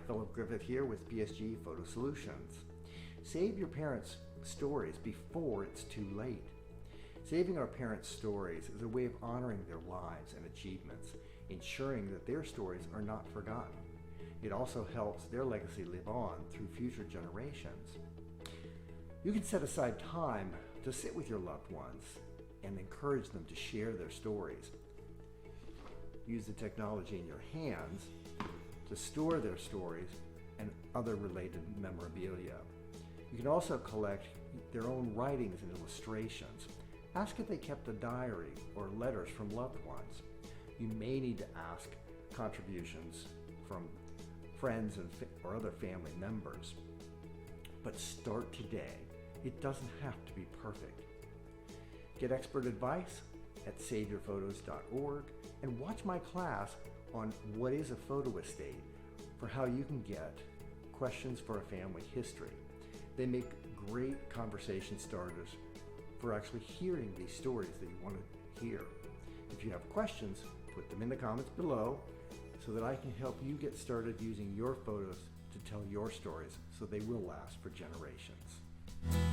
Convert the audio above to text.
Philip Griffith here with PSG Photo Solutions. Save your parents' stories before it's too late. Saving our parents' stories is a way of honoring their lives and achievements, ensuring that their stories are not forgotten. It also helps their legacy live on through future generations. You can set aside time to sit with your loved ones and encourage them to share their stories. Use the technology in your hands to store their stories and other related memorabilia. You can also collect their own writings and illustrations. Ask if they kept a diary or letters from loved ones. You may need to ask contributions from friends or other family members. But start today. It doesn't have to be perfect. Get expert advice at saveyourphotos.org and watch my class on what is a photo estate for how you can get questions for a family history. They make great conversation starters for actually hearing these stories that you want to hear. If you have questions, put them in the comments below so that I can help you get started using your photos to tell your stories so they will last for generations.